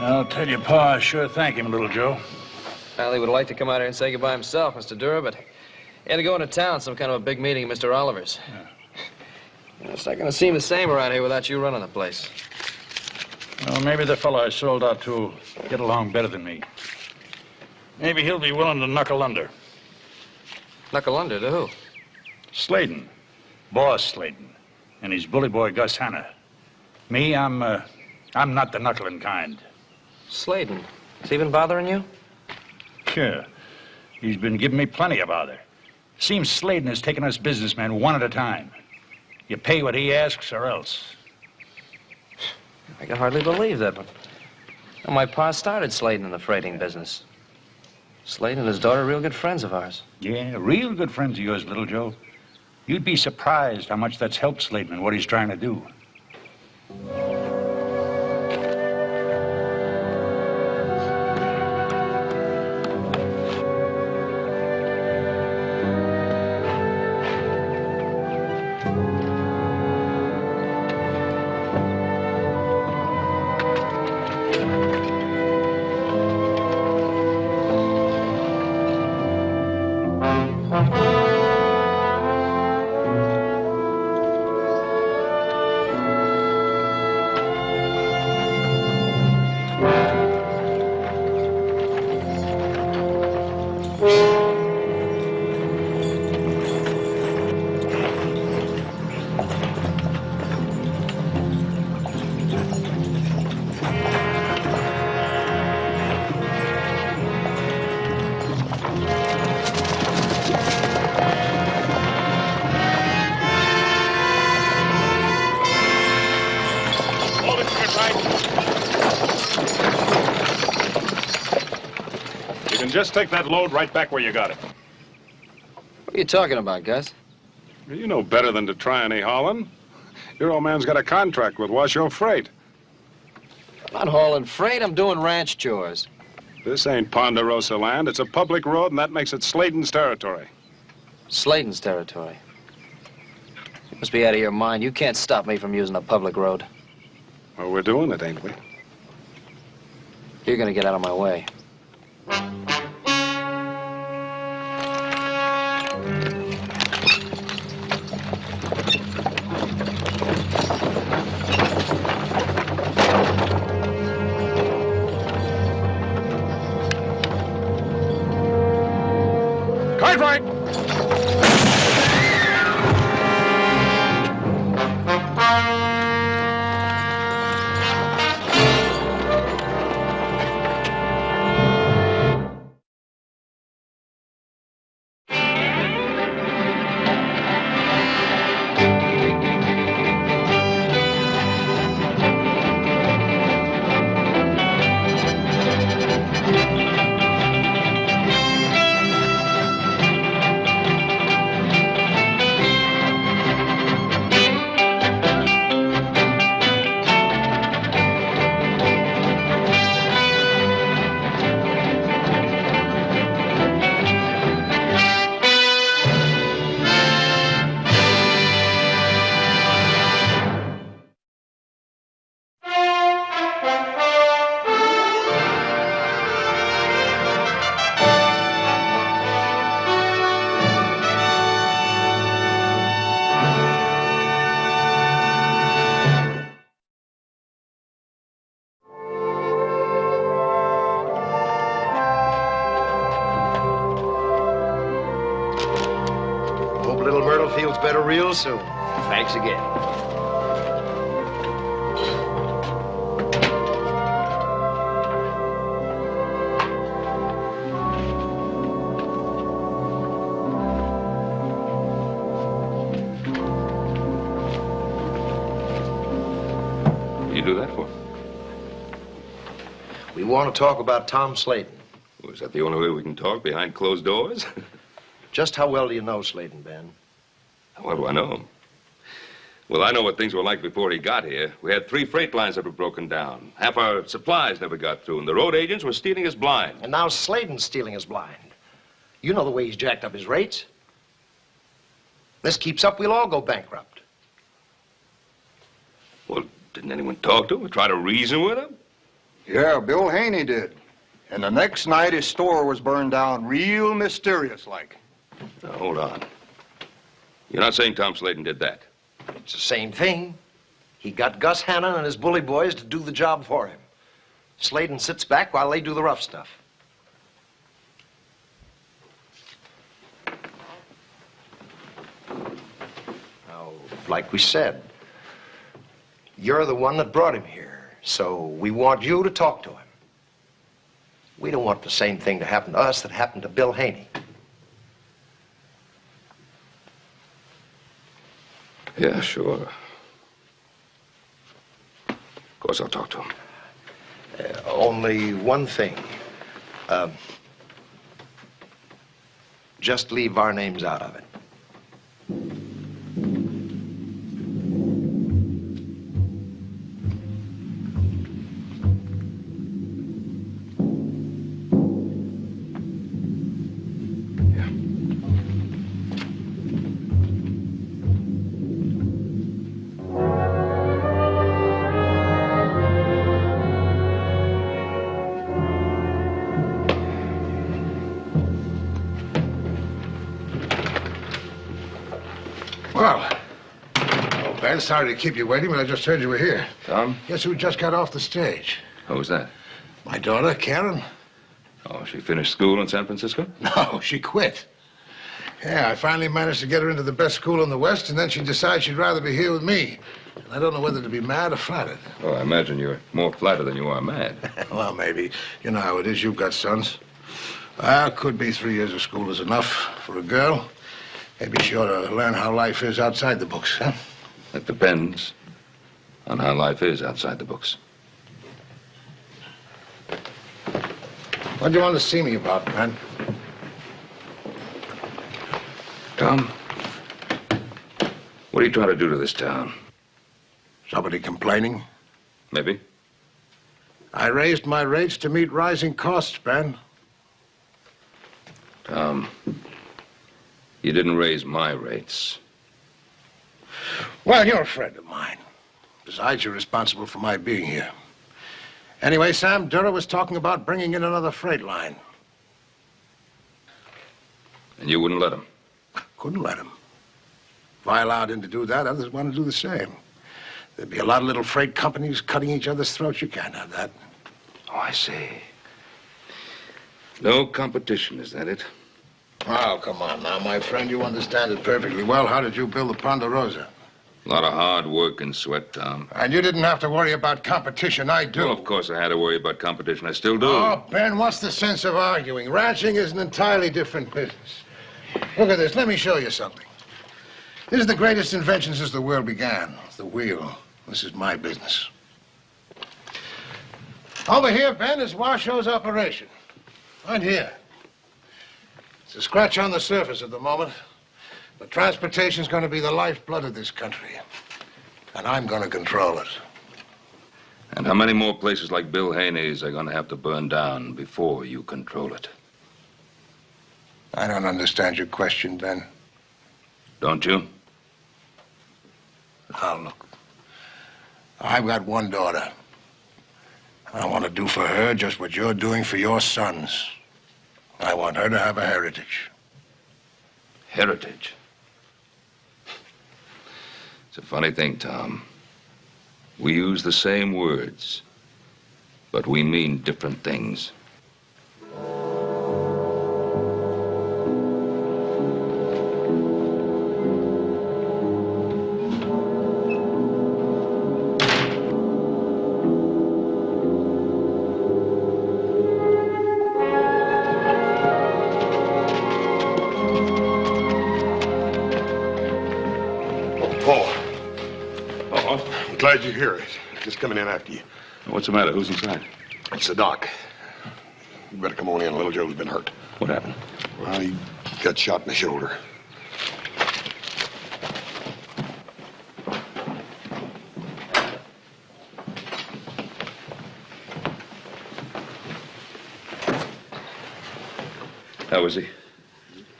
I'll tell you, Pa, I sure thank him, little Joe. Well, he would like to come out here and say goodbye himself, Mr. Dura, but he had to go into town, some kind of a big meeting at Mr. Oliver's. Yeah. It's not going to seem the same around here without you running the place. Well, maybe the fellow I sold out to will get along better than me. Maybe he'll be willing to knuckle under. Knuckle under to who? Sladen. Boss Sladen. And his bully boy, Gus Hanna. Me, I'm not the knuckling kind. Sladen. Has he been bothering you? Sure. He's been giving me plenty of bother. Seems Sladen has taken us businessmen one at a time. You pay what he asks or else. I can hardly believe that, but well, my pa started Sladen in the freighting business. Sladen and his daughter are real good friends of ours. Yeah, real good friends of yours, little Joe. You'd be surprised how much that's helped Sladen in what he's trying to do. Just take that load right back where you got it. What are you talking about, Gus? You know better than to try any hauling. Your old man's got a contract with Washoe Freight. I'm not hauling freight, I'm doing ranch chores. This ain't Ponderosa land. It's a public road, and that makes it Sladen's territory. Sladen's territory? You must be out of your mind. You can't stop me from using a public road. Well, we're doing it, ain't we? You're gonna get out of my way. Right. Feels better real soon. Thanks again. What do you do that for? We want to talk about Tom Sladen. Well, is that the only way we can talk behind closed doors? Just how well do you know Sladen, Ben? How do I know him? Well, I know what things were like before he got here. We had 3 freight lines that were broken down. Half our supplies never got through, and the road agents were stealing us blind. And now Sladen's stealing us blind. You know the way he's jacked up his rates. This keeps up, we'll all go bankrupt. Didn't anyone talk to him or try to reason with him? Yeah, Bill Haney did. And the next night, his store was burned down real mysterious-like. Now, hold on. You're not saying Tom Slayton did that? It's the same thing. He got Gus Hannon and his bully boys to do the job for him. Slayton sits back while they do the rough stuff. Now, like we said, you're the one that brought him here, so we want you to talk to him. We don't want the same thing to happen to us that happened to Bill Haney. Yeah, sure. Of course I'll talk to him. Only one thing. Just leave our names out of it. Well, oh, Ben, sorry to keep you waiting, but I just heard you were here. Tom? Guess who just got off the stage? Who was that? My daughter, Karen. Oh, she finished school in San Francisco? No, she quit. Yeah, I finally managed to get her into the best school in the West, and then she decided she'd rather be here with me. And I don't know whether to be mad or flattered. Oh, I imagine you're more flattered than you are mad. Well, maybe. You know how it is. You've got sons. Well, could be 3 years of school is enough for a girl. Maybe she ought to learn how life is outside the books, huh? It depends on how life is outside the books. What do you want to see me about, man? Tom, what are you trying to do to this town? Somebody complaining? Maybe. I raised my rates to meet rising costs, Ben. Tom, you didn't raise my rates. Well, you're a friend of mine. Besides, you're responsible for my being here. Anyway, Sam Durra was talking about bringing in another freight line. And you wouldn't let him? Couldn't let him. If I allowed him to do that, others want to do the same. There'd be a lot of little freight companies cutting each other's throats. You can't have that. Oh, I see. No competition, is that it? Oh, come on now, my friend. You understand it perfectly well. How did you build the Ponderosa? A lot of hard work and sweat, Tom. And you didn't have to worry about competition. I do. Well, of course I had to worry about competition. I still do. Oh, Ben, what's the sense of arguing? Ranching is an entirely different business. Look at this. Let me show you something. This is the greatest invention since the world began. It's the wheel. This is my business. Over here, Ben, is Washoe's operation. Right here. It's a scratch on the surface at the moment. But transportation's going to be the lifeblood of this country. And I'm going to control it. And how many more places like Bill Haney's are going to have to burn down before you control it? I don't understand your question, Ben. Don't you? Now, look. I've got one daughter. I want to do for her just what you're doing for your sons. I want her to have a heritage. Heritage? It's a funny thing, Tom. We use the same words, but we mean different things. Glad you hear it. Just coming in after you. What's the matter? Who's inside? It's the doc. You better come on in. Little Joe's been hurt. What happened? Well, he got shot in the shoulder. How is he?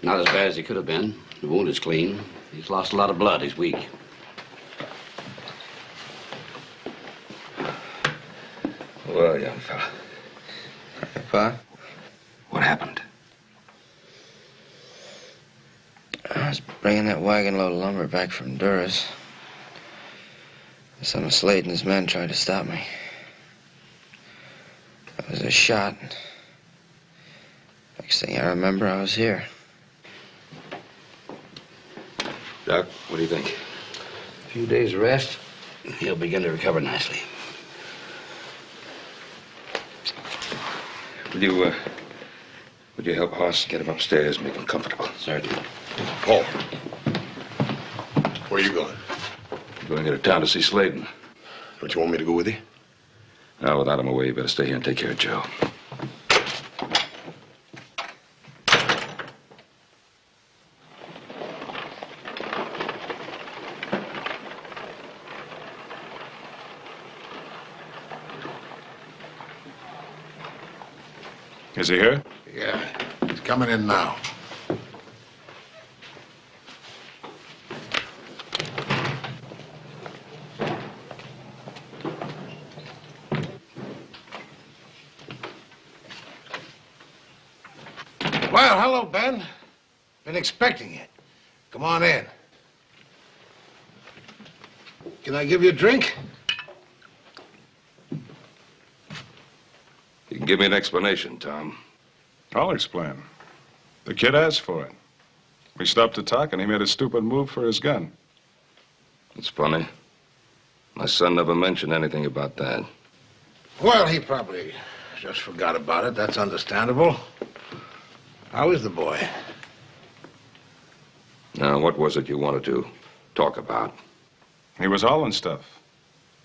Not as bad as he could have been. The wound is clean. He's lost a lot of blood. He's weak. Well, young fella, Pa? what happened? I was bringing that wagon load of lumber back from Durris. Some of Slade and his men tried to stop me. I was a shot. Next thing I remember, I was here. Doc, what do you think? A few days rest, he'll begin to recover nicely. Would you help Hoss get him upstairs, make him comfortable? Certainly. Paul. Where are you going? I'm going into town to see Sladen. Don't you want me to go with you? Now, without him away, you better stay here and take care of Joe. Is he here? Yeah, he's coming in now. Well, hello, Ben. Been expecting you. Come on in. Can I give you a drink? You can give me an explanation, Tom. I'll explain. The kid asked for it. We stopped to talk, and he made a stupid move for his gun. It's funny. My son never mentioned anything about that. Well, he probably just forgot about it. That's understandable. How is the boy? Now, what was it you wanted to talk about? He was hauling stuff.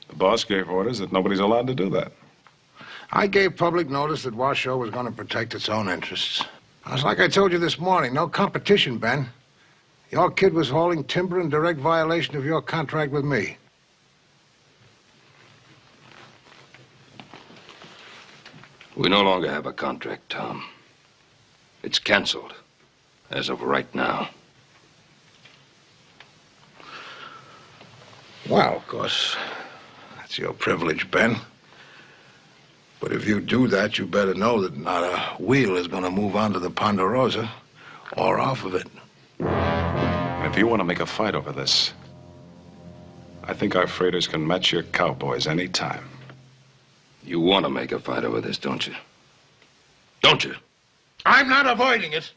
The boss gave orders that nobody's allowed to do that. I gave public notice that Washoe was going to protect its own interests. It's like I told you this morning, no competition, Ben. Your kid was hauling timber in direct violation of your contract with me. We no longer have a contract, Tom. It's canceled, as of right now. Well, of course, that's your privilege, Ben. But if you do that, you better know that not a wheel is going to move onto the Ponderosa or off of it. If you want to make a fight over this, I think our freighters can match your cowboys any time. You want to make a fight over this, don't you? Don't you? I'm not avoiding it.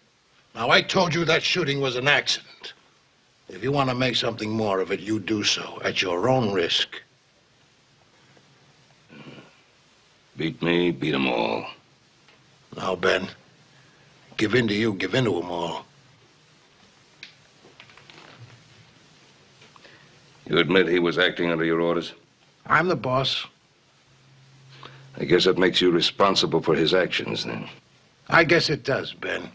Now, I told you that shooting was an accident. If you want to make something more of it, you do so at your own risk. Beat me, beat 'em all. Now, Ben, give in to you, give in to them all. You admit he was acting under your orders? I'm the boss. I guess that makes you responsible for his actions, then. I guess it does, Ben.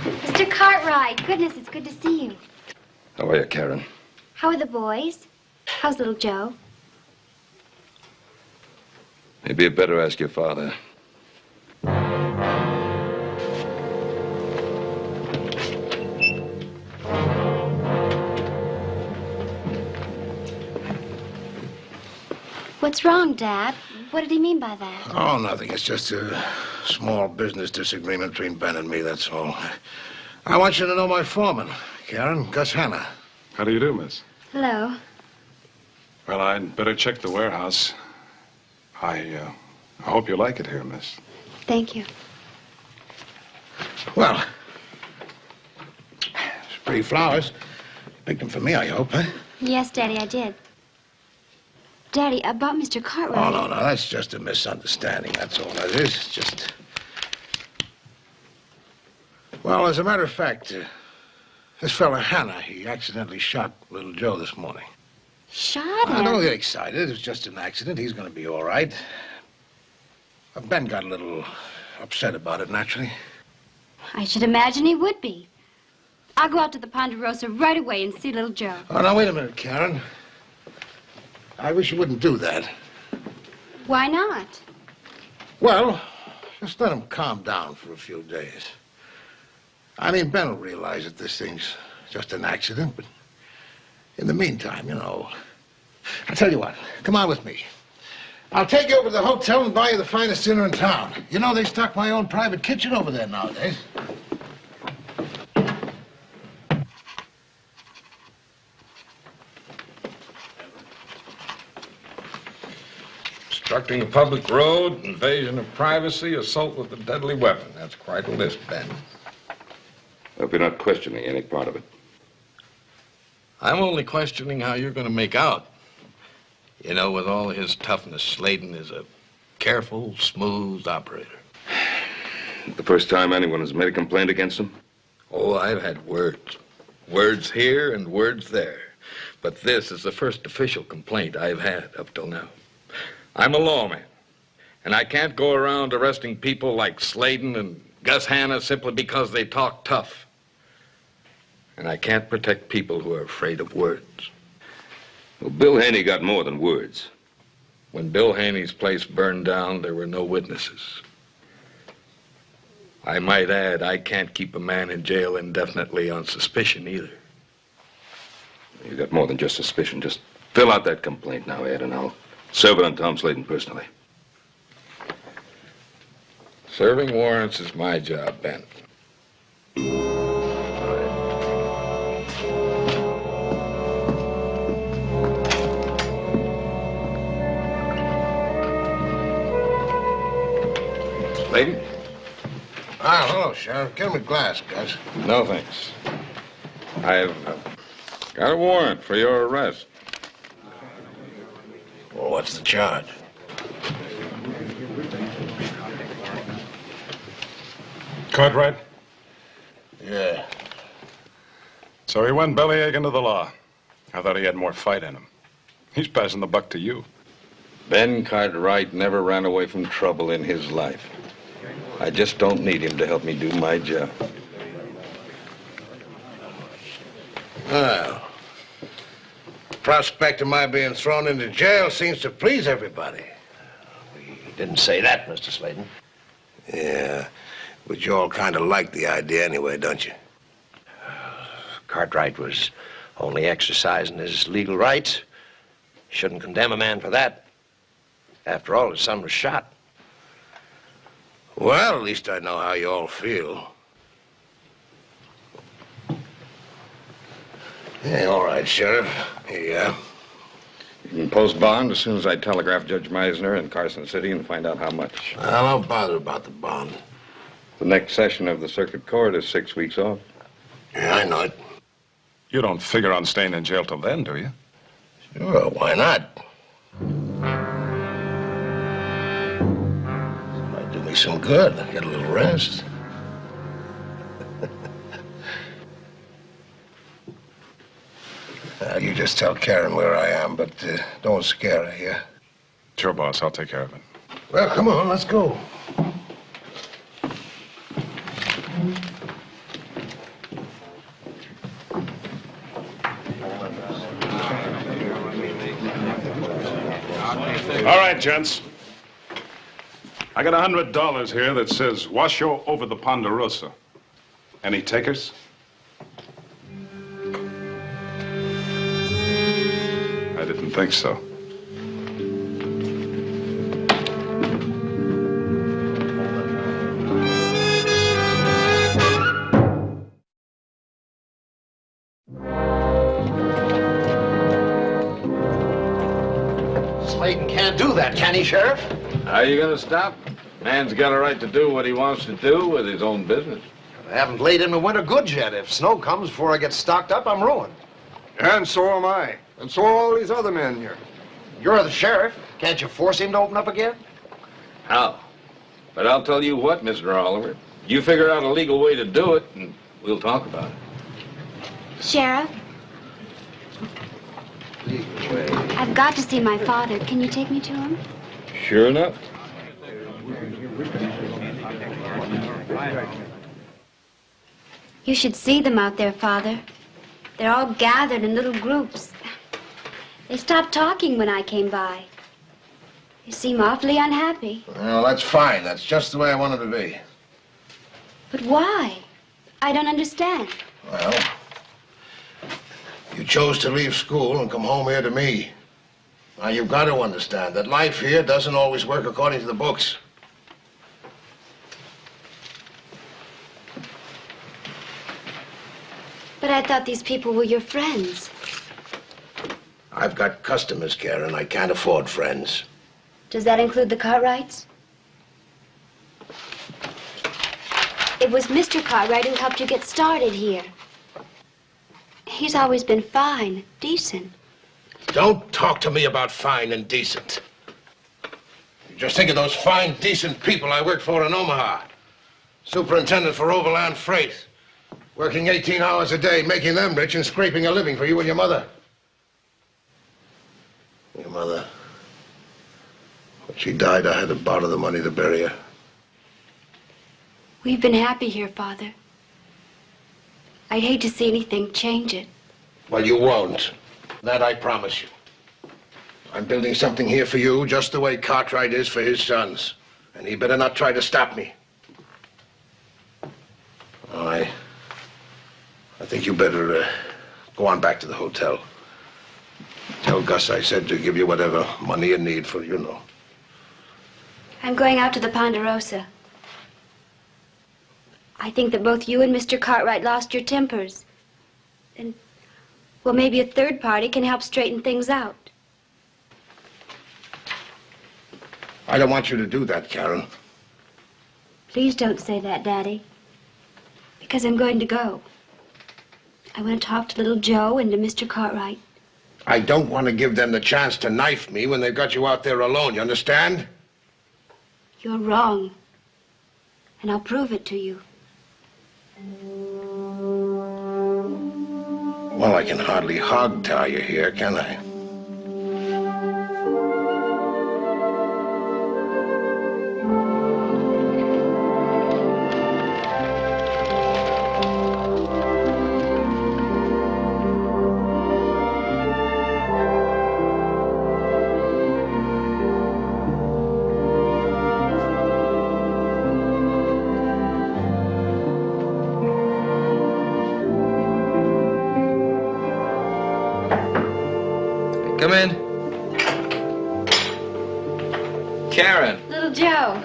Mr. Cartwright, goodness, it's good to see you. How are you, Karen? How are the boys? How's little Joe? Maybe you'd better ask your father. What's wrong, Dad? What did he mean by that? Oh, nothing. It's just a small business disagreement between Ben and me, that's all. I want you to know my foreman, Karen, Gus Hanna. How do you do, miss? Hello. Well, I'd better check the warehouse. I hope you like it here, miss. Thank you. Well, it's pretty flowers. Picked them for me, I hope, huh? Yes, Daddy, I did. Daddy, about Mr. Cartwright. Oh, no, that's just a misunderstanding. That's all that is. It's just... Well, as a matter of fact, this fella Hanna, he accidentally shot little Joe this morning. Shot him? Don't get excited. It was just an accident. He's going to be all right. Ben got a little upset about it, naturally. I should imagine he would be. I'll go out to the Ponderosa right away and see little Joe. Oh, now, wait a minute, Karen. I wish you wouldn't do that. Why not? Well, just let him calm down for a few days. I mean, Ben will realize that this thing's just an accident, but in the meantime, you know, I'll tell you what, come on with me. I'll take you over to the hotel and buy you the finest dinner in town. You know, they stock my own private kitchen over there nowadays. Obstructing a public road, invasion of privacy, assault with a deadly weapon. That's quite a list, Ben. Hope you're not questioning any part of it. I'm only questioning how you're going to make out. You know, with all his toughness, Sladen is a careful, smooth operator. The first time anyone has made a complaint against him? Oh, I've had words. Words here and words there. But this is the first official complaint I've had up till now. I'm a lawman, and I can't go around arresting people like Sladen and Gus Hanna simply because they talk tough. And I can't protect people who are afraid of words. Well, Bill Haney got more than words. When Bill Haney's place burned down, there were no witnesses. I might add, I can't keep a man in jail indefinitely on suspicion either. You got more than just suspicion. Just fill out that complaint now, Ed, and I'll serve it on Tom Sladen personally. Serving warrants is my job, Ben. Sladen? Ah, hello, Sheriff. Give him a glass, Gus. No, thanks. I've got a warrant for your arrest. Well, what's the charge? Cartwright? Yeah. So he went bellyache into the law. I thought he had more fight in him. He's passing the buck to you. Ben Cartwright never ran away from trouble in his life. I just don't need him to help me do my job. Well, the prospect of my being thrown into jail seems to please everybody. We didn't say that, Mr. Sladen. Yeah, but you all kind of like the idea anyway, don't you? Cartwright was only exercising his legal rights. Shouldn't condemn a man for that. After all, his son was shot. Well, at least I know how you all feel. Yeah, all right, Sheriff. Here you are. You can post bond as soon as I telegraph Judge Meisner in Carson City and find out how much. Well, don't bother about the bond. The next session of the circuit court is 6 weeks off. Yeah, I know it. You don't figure on staying in jail till then, do you? Sure, why not? Might do me some good. Get a little rest. You just tell Karen where I am, but don't scare her, yeah? Sure, boss. I'll take care of it. Well, come on, let's go. All right, gents. I got $100 here that says Washoe over the Ponderosa. Any takers? I didn't think so. Sladen can't do that, can he, Sheriff? How are you going to stop? Man's got a right to do what he wants to do with his own business. I haven't laid in the winter goods yet. If snow comes before I get stocked up, I'm ruined. And so am I. And so are all these other men here. You're the sheriff. Can't you force him to open up again? How? But I'll tell you what, Mr. Oliver. You figure out a legal way to do it, and we'll talk about it. Sheriff, I've got to see my father. Can you take me to him? Sure enough. You should see them out there, Father. They're all gathered in little groups. They stopped talking when I came by. You seem awfully unhappy. Well, that's fine. That's just the way I wanted to be. But why? I don't understand. Well, you chose to leave school and come home here to me. Now, you've got to understand that life here doesn't always work according to the books. But I thought these people were your friends. I've got customers, Karen. I can't afford friends. Does that include the Cartwrights? It was Mr. Cartwright who helped you get started here. He's always been fine, decent. Don't talk to me about fine and decent. Just think of those fine, decent people I worked for in Omaha. Superintendent for overland freight. Working 18 hours a day, making them rich and scraping a living for you and your mother. Your mother. When she died, I had to borrow the money to bury her. We've been happy here, Father. I'd hate to see anything change it. Well, you won't. That I promise you. I'm building something here for you just the way Cartwright is for his sons. And he better not try to stop me. I think you better go on back to the hotel. Tell Gus I said to give you whatever money you need for, you know. I'm going out to the Ponderosa. I think that both you and Mr. Cartwright lost your tempers. And, well, maybe a third party can help straighten things out. I don't want you to do that, Karen. Please don't say that, Daddy. Because I'm going to go. I want to talk to little Joe and to Mr. Cartwright. I don't want to give them the chance to knife me when they've got you out there alone, you understand? You're wrong. And I'll prove it to you. Well, I can hardly hog-tie you here, can I? Come in. Karen. Little Joe.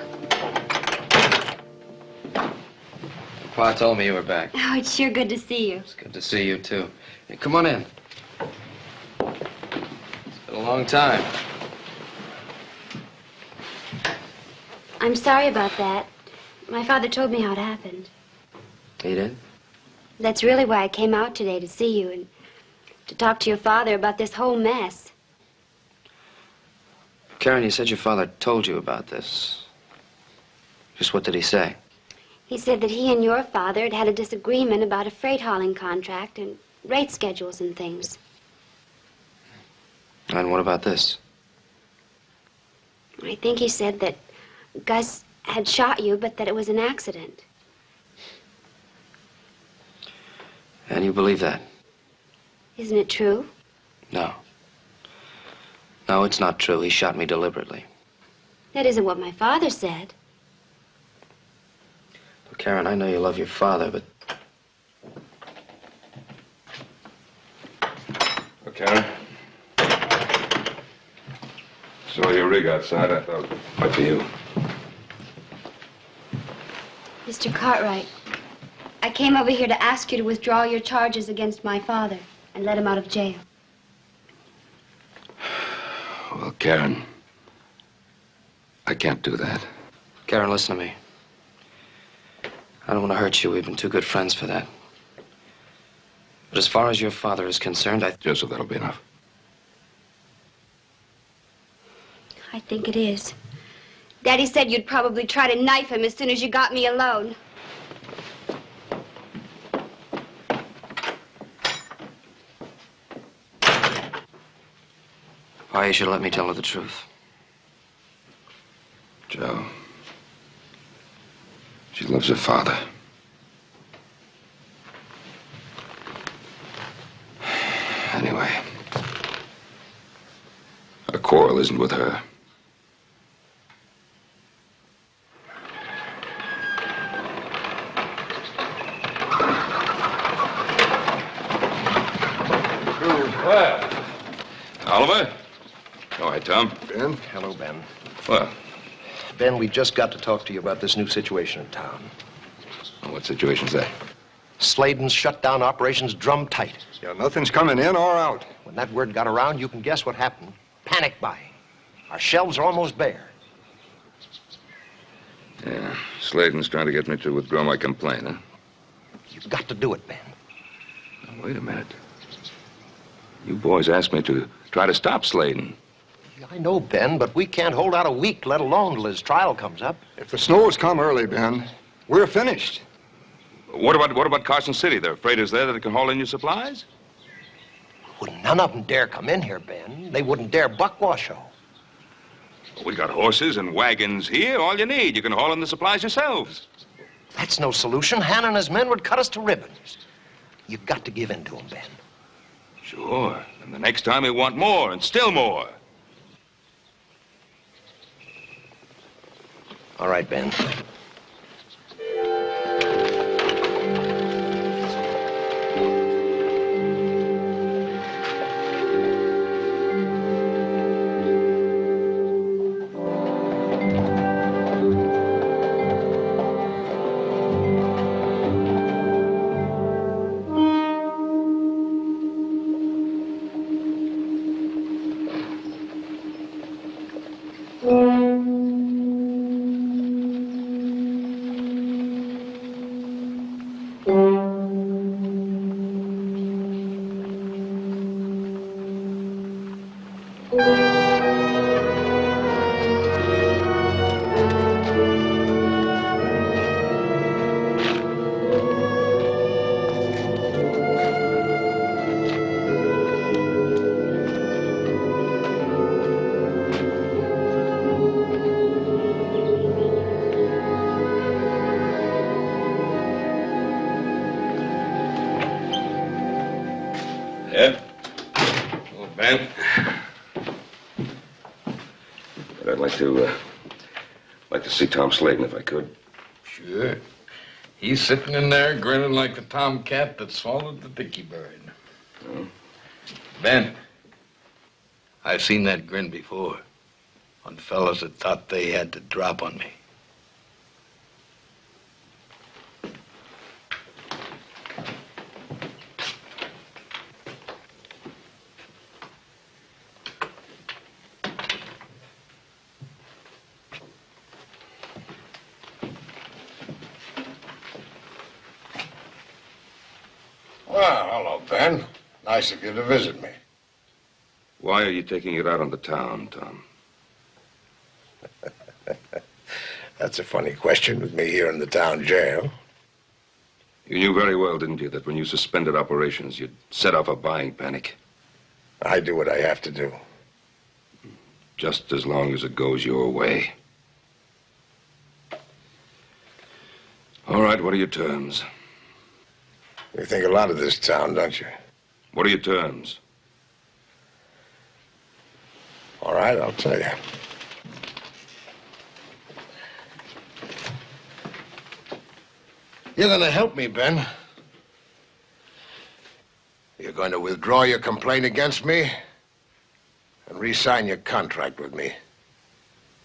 Pa told me you were back. Oh, it's sure good to see you. It's good to see you, too. Hey, come on in. It's been a long time. I'm sorry about that. My father told me how it happened. He did? That's really why I came out today, to see you and to talk to your father about this whole mess. Karen, you said your father told you about this. Just what did he say? He said that he and your father had had a disagreement about a freight hauling contract and rate schedules and things. And what about this? I think he said that Gus had shot you, but that it was an accident. And you believe that? Isn't it true? No. No, it's not true. He shot me deliberately. That isn't what my father said. Well, Karen, I know you love your father, but... Well, Karen. Saw your rig outside. I thought it might be you. Mr. Cartwright, I came over here to ask you to withdraw your charges against my father and let him out of jail. Well, Karen, I can't do that. Karen, listen to me. I don't want to hurt you. We've been too good friends for that. But as far as your father is concerned, Joseph, that'll be enough. I think it is. Daddy said you'd probably try to knife him as soon as you got me alone. Why, you should let me tell her the truth. Joe, she loves her father. Anyway, our quarrel isn't with her. Oliver? All right, Tom. Ben? Hello, Ben. Well, Ben, we just got to talk to you about this new situation in town. what situation's that? Sladen's shut down operations drum tight. Yeah, nothing's coming in or out. When that word got around, you can guess what happened. Panic buying. Our shelves are almost bare. Yeah, Sladen's trying to get me to withdraw my complaint, huh? You've got to do it, Ben. Now, wait a minute. You boys asked me to try to stop Sladen. I know, Ben, but we can't hold out a week, let alone till his trial comes up. If the snows come early, Ben, we're finished. What about Carson City? There are freighters there that can haul in your supplies? Well, none of them dare come in here, Ben. They wouldn't dare buck Washoe. We got horses and wagons here. All you need. You can haul in the supplies yourselves. That's no solution. Han and his men would cut us to ribbons. You've got to give in to them, Ben. Sure. And the next time we want more and still more. All right, Ben. Yeah? Oh, Ben? But I'd like to see Tom Sladen if I could. Sure. He's sitting in there grinning like the tomcat that swallowed the dicky bird. Oh? Ben, I've seen that grin before on fellows that thought they had to drop on me. Well, hello, Ben. Nice of you to visit me. Why are you taking it out on the town, Tom? That's a funny question with me here in the town jail. You knew very well, didn't you, that when you suspended operations, you'd set off a buying panic? I do what I have to do. Just as long as it goes your way. All right, what are your terms? You think a lot of this town, don't you? What are your terms? All right, I'll tell you. You're gonna help me, Ben. You're going to withdraw your complaint against me and re-sign your contract with me.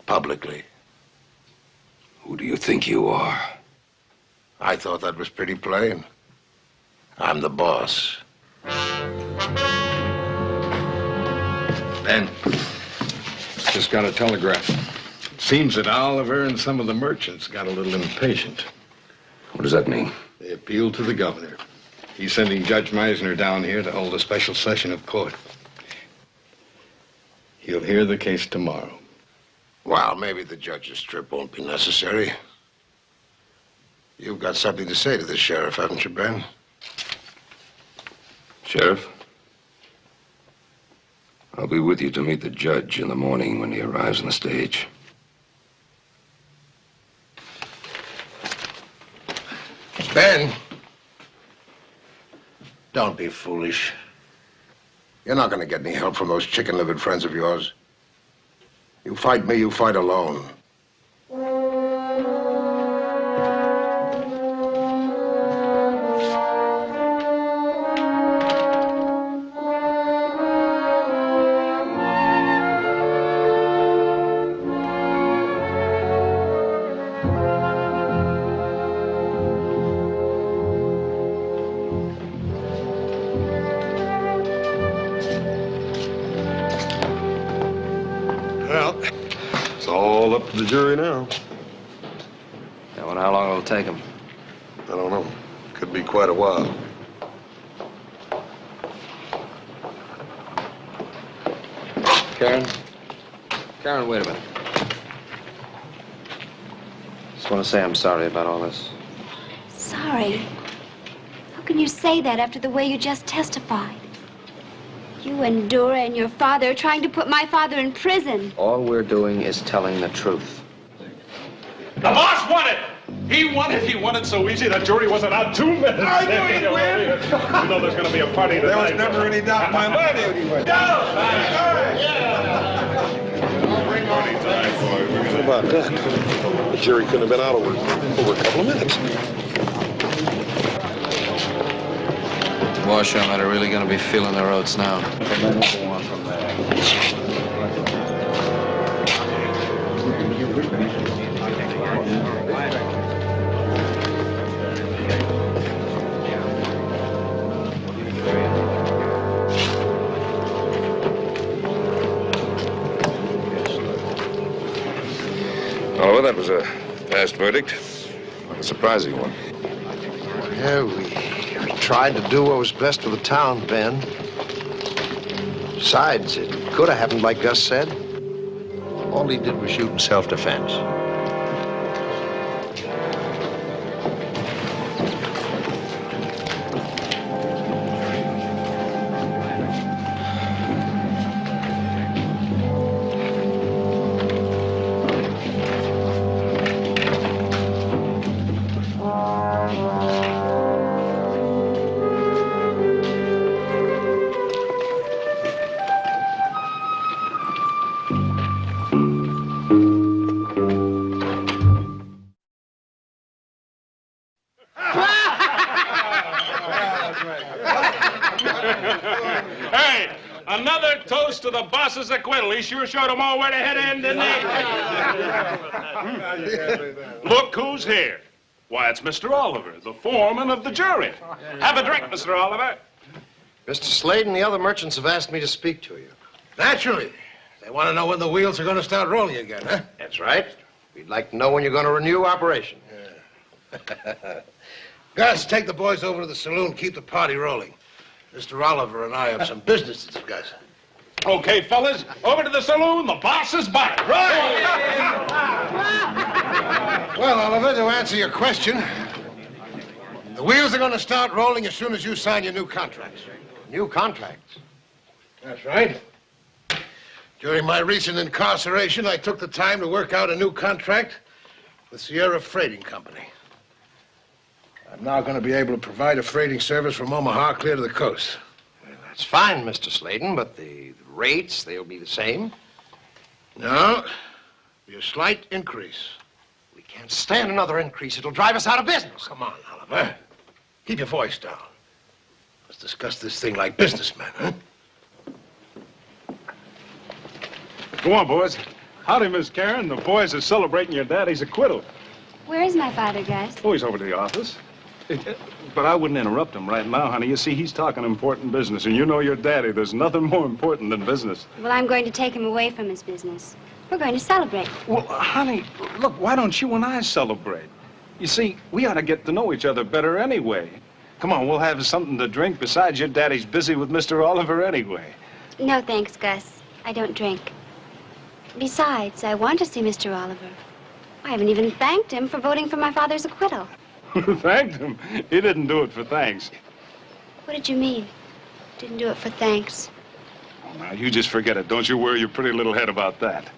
Publicly. Who do you think you are? I thought that was pretty plain. I'm the boss. Ben, just got a telegram. Seems that Oliver and some of the merchants got a little impatient. What does that mean? They appealed to the governor. He's sending Judge Meisner down here to hold a special session of court. He'll hear the case tomorrow. Well, maybe the judge's trip won't be necessary. You've got something to say to the sheriff, haven't you, Ben? Sheriff? I'll be with you to meet the judge in the morning when he arrives on the stage. Ben, don't be foolish. You're not going to get any help from those chicken-livered friends of yours. You fight me, you fight alone. up to the jury now. Yeah, well, how long will it take them? I don't know. Could be quite a while. Karen? Karen, wait a minute. Just want to say I'm sorry about all this. Sorry? How can you say that after the way you just testified? You and Dora and your father are trying to put my father in prison. All we're doing is telling the truth. The boss won it! He won it. He won it so easy the jury wasn't out 2 minutes. I knew he'd win. You know there's going to be a party tonight. There was never any doubt in my mind he'd win. How about that? The jury couldn't have been out over a couple of minutes. Washoe are really going to be feeling their oats now. Oliver, that was a fast verdict. A surprising one. Yeah, we tried to do what was best for the town, Ben. Besides, it could have happened like Gus said. All he did was shoot in self-defense. Hey, another toast to the boss's acquittal. He sure showed them all where to head in, didn't he? Look who's here. Why, it's Mr. Oliver, the foreman of the jury. Have a drink, Mr. Oliver. Mr. Slade and the other merchants have asked me to speak to you. Naturally. They want to know when the wheels are going to start rolling again, huh? That's right. We'd like to know when you're going to renew operation. Gus, take the boys over to the saloon, keep the party rolling. Mr. Oliver and I have some business to discuss. Okay, fellas, over to the saloon. The boss is back. Right! Well, Oliver, to answer your question, the wheels are going to start rolling as soon as you sign your new contracts. New contracts? That's right. During my recent incarceration, I took the time to work out a new contract with Sierra Freighting Company. I'm now going to be able to provide a freighting service from Omaha clear to the coast. Well, that's fine, Mr. Sladen, but the rates, they'll be the same. No, be a slight increase. We can't stand another increase. It'll drive us out of business. Come on, Oliver. Keep your voice down. Let's discuss this thing like businessmen, huh? Go on, boys. Howdy, Miss Karen. The boys are celebrating your daddy's acquittal. Where is my father, Gus? Oh, he's over to the office. But I wouldn't interrupt him right now, honey. You see, he's talking important business, and you know your daddy. There's nothing more important than business. Well, I'm going to take him away from his business. We're going to celebrate. Well, honey, look, why don't you and I celebrate? You see, we ought to get to know each other better anyway. Come on, we'll have something to drink. Besides, your daddy's busy with Mr. Oliver anyway. No, thanks, Gus. I don't drink. Besides, I want to see Mr. Oliver. I haven't even thanked him for voting for my father's acquittal. Thanked him? He didn't do it for thanks. What did you mean? Didn't do it for thanks. Oh, now, you just forget it. Don't you worry your pretty little head about that.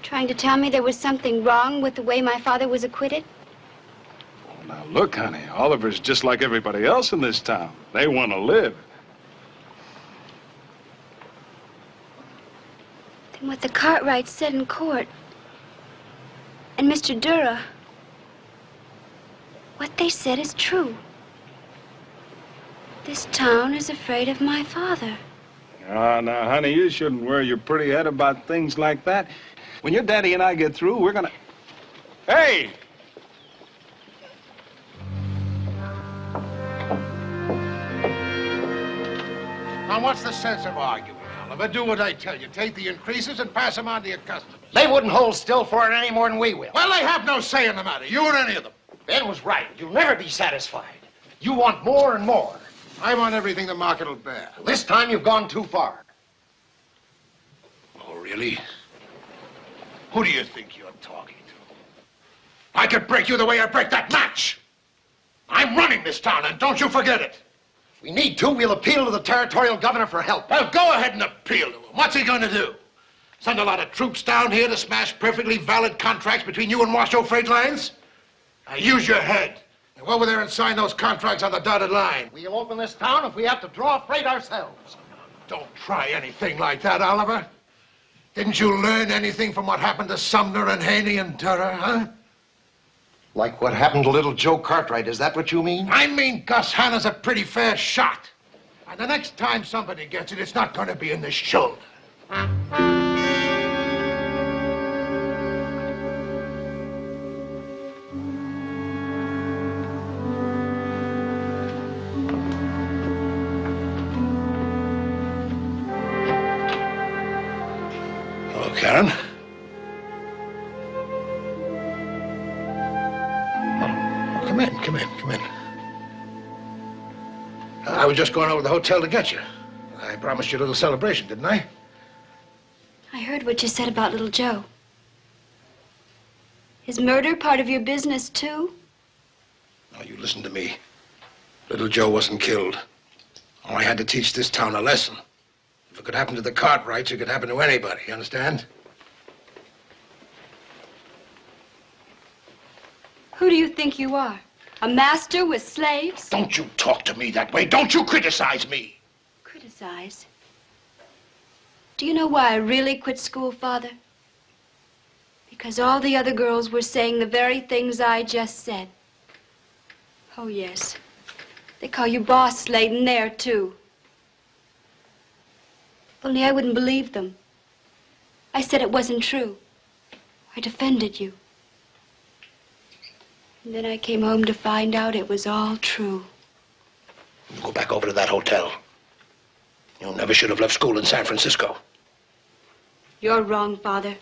Trying to tell me there was something wrong with the way my father was acquitted? Oh, now, look, honey, Oliver's just like everybody else in this town. They want to live. Then what the Cartwrights said in court, and Mr. Dura, what they said is true. This town is afraid of my father. Ah, now, honey, you shouldn't worry your pretty head about things like that. When your daddy and I get through, we're gonna... Hey! Now, what's the sense of arguing, Oliver. Do what I tell you. Take the increases and pass them on to your customers. They wouldn't hold still for it any more than we will. Well, they have no say in the matter. You or any of them. Ben was right. You'll never be satisfied. You want more and more. I want everything the market will bear. This time you've gone too far. Oh, really? Who do you think you're talking to? I could break you the way I break that match. I'm running this town, and don't you forget it. If we need to, we'll appeal to the territorial governor for help. Well, go ahead and appeal to him. What's he going to do? Send a lot of troops down here to smash perfectly valid contracts between you and Washoe Freight Lines? Now, use your head. And go over there and sign those contracts on the dotted line. We'll open this town if we have to draw freight ourselves. Don't try anything like that, Oliver. Didn't you learn anything from what happened to Sumner and Haney and Durer, huh? Like what happened to little Joe Cartwright, is that what you mean? I mean Gus Hanna's a pretty fair shot. And the next time somebody gets it, it's not going to be in the shoulder. Hello, Karen. Come in. I was just going over to the hotel to get you. I promised you a little celebration, didn't I? I heard what you said about little Joe. Is murder part of your business, too? Now, you listen to me. Little Joe wasn't killed. Oh, I had to teach this town a lesson. If it could happen to the Cartwrights, it could happen to anybody, you understand? Who do you think you are? A master with slaves? Don't you talk to me that way. Don't you criticize me. Criticize? Do you know why I really quit school, Father? Because all the other girls were saying the very things I just said. Oh, yes. They call you Boss Sladen there, too. Only I wouldn't believe them. I said it wasn't true. I defended you. And then I came home to find out it was all true. You go back over to that hotel. You never should have left school in San Francisco. You're wrong, Father.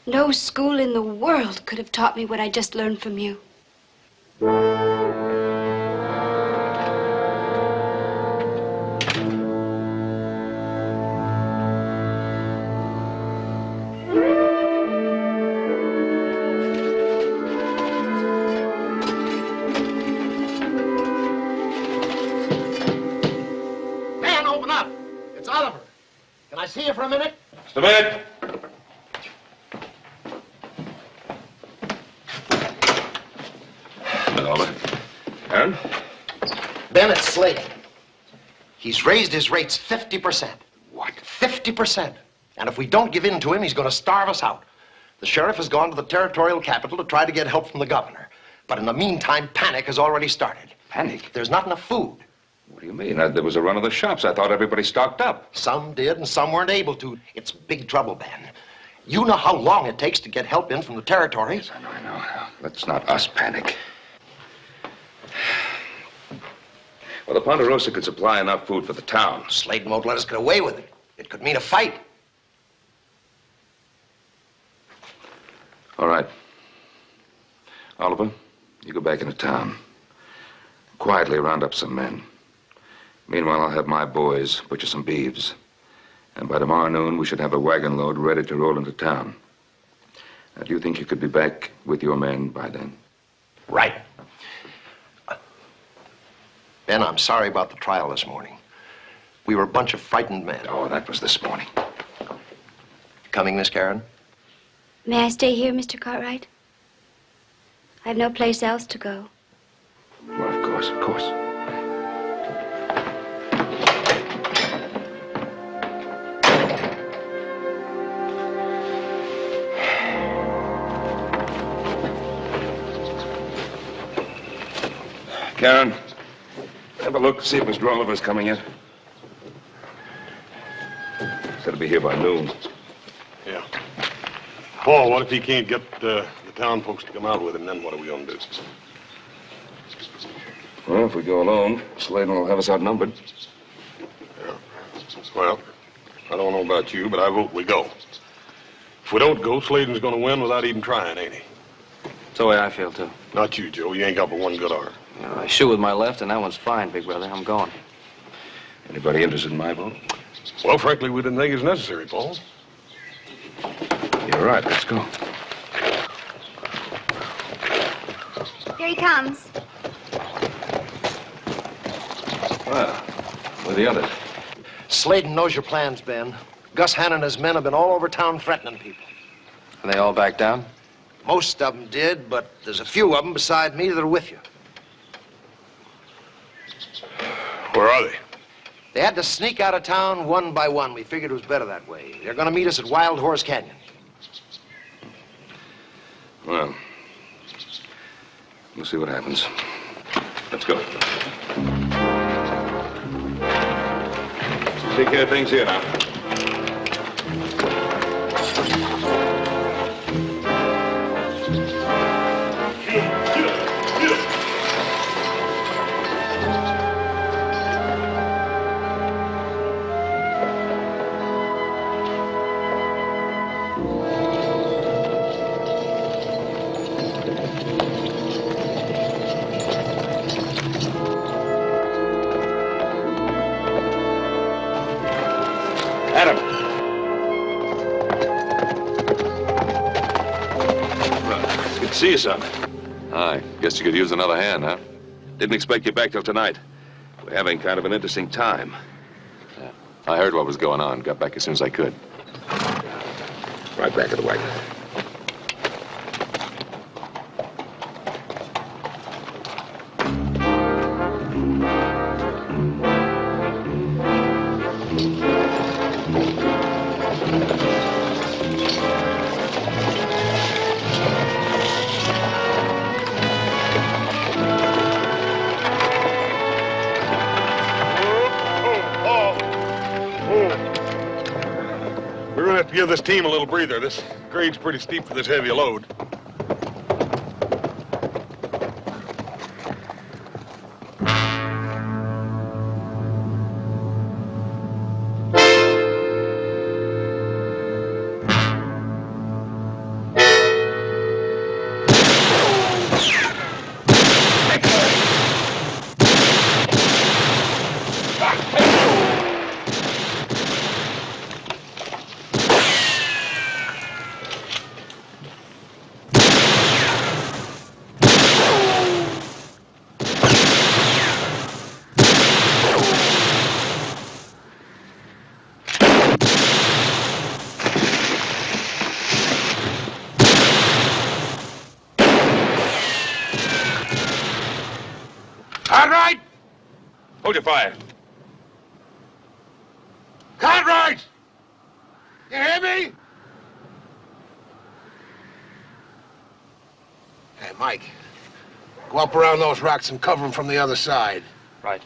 No school in the world could have taught me what I just learned from you. Man, open up. It's Oliver. Can I see you for a minute? Just a minute. Oliver. Aaron? Bennett Sladen. He's raised his rates 50%. What? 50%. And if we don't give in to him, he's going to starve us out. The sheriff has gone to the territorial capital to try to get help from the governor. But in the meantime, panic has already started. Panic? There's not enough food. What do you mean? There was a run of the shops. I thought everybody stocked up. Some did, and some weren't able to. It's big trouble, Ben. You know how long it takes to get help in from the territory. Yes, I know. Let's not us panic. Well, the Ponderosa could supply enough food for the town. Sladen won't let us get away with it. It could mean a fight. All right. Oliver, you go back into town. Quietly round up some men. Meanwhile, I'll have my boys butcher some beeves. And by tomorrow noon, we should have a wagon load ready to roll into town. Now, do you think you could be back with your men by then? Right. Ben, I'm sorry about the trial this morning. We were a bunch of frightened men. Oh, that was this morning. Coming, Miss Karen? May I stay here, Mr. Cartwright? I have no place else to go. Well, of course. Karen, have a look, see if Mr. Oliver's coming in. Said he'll be here by noon. Yeah. Paul, what if he can't get the town folks to come out with him? Then what are we going to do? Well, if we go alone, Sladen will have us outnumbered. Yeah. Well, I don't know about you, but I vote we go. If we don't go, Sladen's gonna win without even trying, ain't he? That's the way I feel, too. Not you, Joe. You ain't got but one good arm. You know, I shoot with my left, and that one's fine, big brother. I'm going. Anybody interested in my vote? Well, frankly, we didn't think it was necessary, Paul. You're right. Let's go. Here he comes. Well, where are the others? Sladen knows your plans, Ben. Gus Hannon and his men have been all over town threatening people. Are they all back down? Most of them did, but there's a few of them beside me that are with you. Where are they? They had to sneak out of town one by one. We figured it was better that way. They're going to meet us at Wild Horse Canyon. Well, we'll see what happens. Let's go. Take care of things here now. Adam. Good to see you, son. Hi. Guess you could use another hand, huh? Didn't expect you back till tonight. We're having kind of an interesting time. Yeah. I heard what was going on. Got back as soon as I could. Right back at the wagon. We're gonna have to give this team a little breather. This grade's pretty steep for this heavy load. Cartwright! Hold your fire. Cartwright! You hear me? Hey, Mike. Go up around those rocks and cover them from the other side. Right.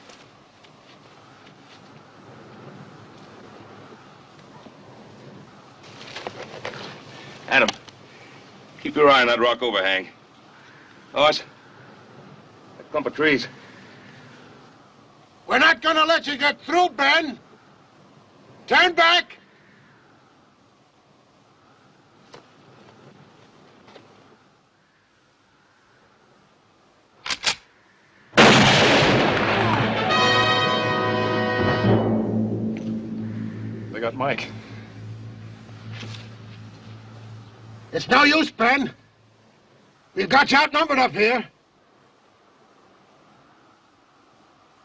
Adam, keep your eye on that rock overhang. Horse, that clump of trees. We're not gonna let you get through, Ben. Turn back. They got Mike. It's no use, Ben. We've got you outnumbered up here.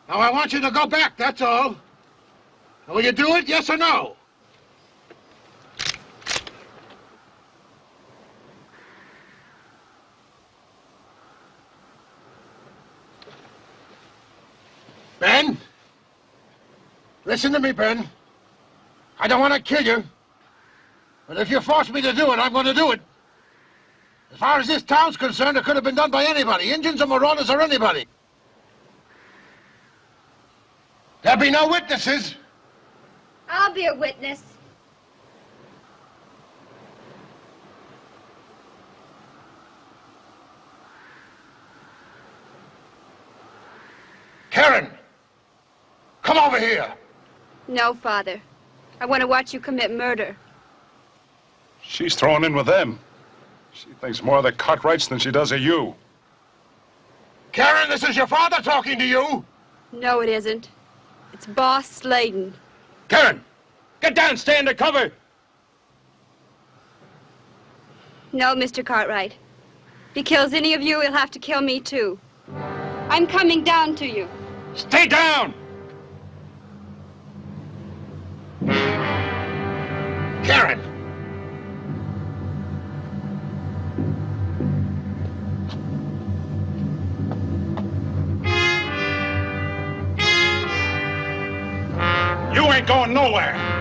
Now, I want you to go back, that's all. Now, will you do it, yes or no? Ben? Listen to me, Ben. I don't want to kill you. But if you force me to do it, I'm going to do it. As far as this town's concerned, it could have been done by anybody. Indians or Marauders or anybody. There'll be no witnesses. I'll be a witness. Karen, come over here. No, Father. I want to watch you commit murder. She's thrown in with them. She thinks more of the Cartwrights than she does of you. Karen, this is your father talking to you. No, it isn't. It's Boss Sladen. Karen, get down, stay under cover. No, Mr. Cartwright. If he kills any of you, he'll have to kill me, too. I'm coming down to you. Stay down! Karen! You ain't going nowhere.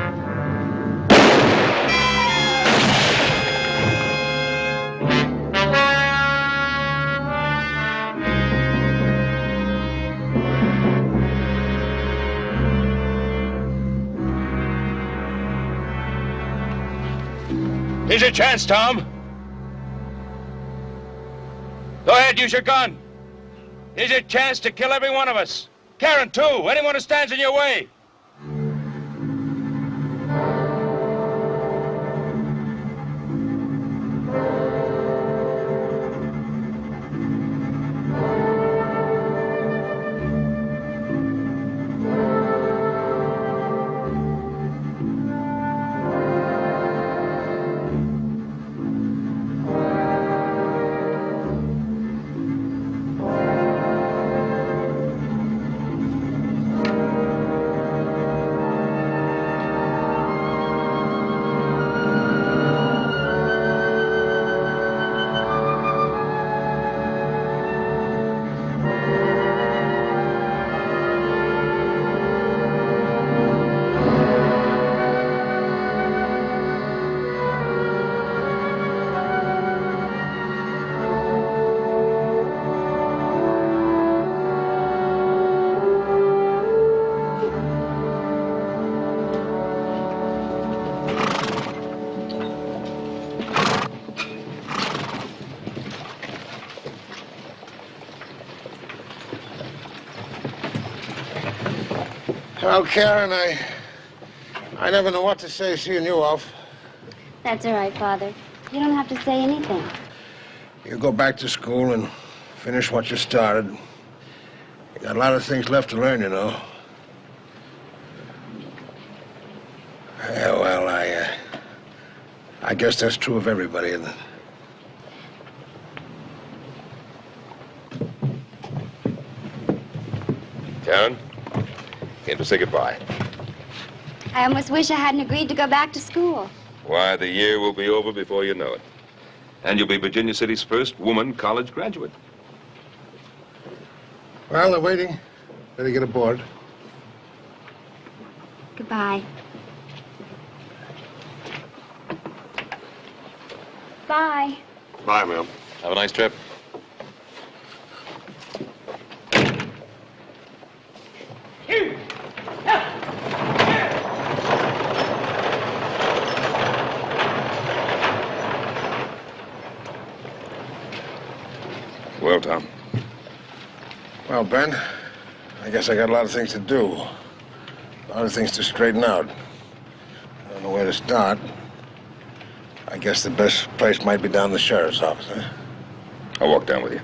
Here's your chance, Tom. Go ahead, use your gun. Here's your chance to kill every one of us. Karen, too. Anyone who stands in your way. Well, Karen, I never know what to say seeing you off. That's all right, Father. You don't have to say anything. You go back to school and finish what you started. You got a lot of things left to learn, you know. Yeah, well, I guess that's true of everybody, isn't it? Karen, came to say goodbye. I almost wish I hadn't agreed to go back to school. Why, the year will be over before you know it. And you'll be Virginia City's first woman college graduate. Well, they're waiting. Better get aboard. Goodbye. Bye. Bye, ma'am. Have a nice trip. Well, Tom. Well, Ben, I guess I got a lot of things to do. A lot of things to straighten out. I don't know where to start. I guess the best place might be down the sheriff's office, huh? I'll walk down with you.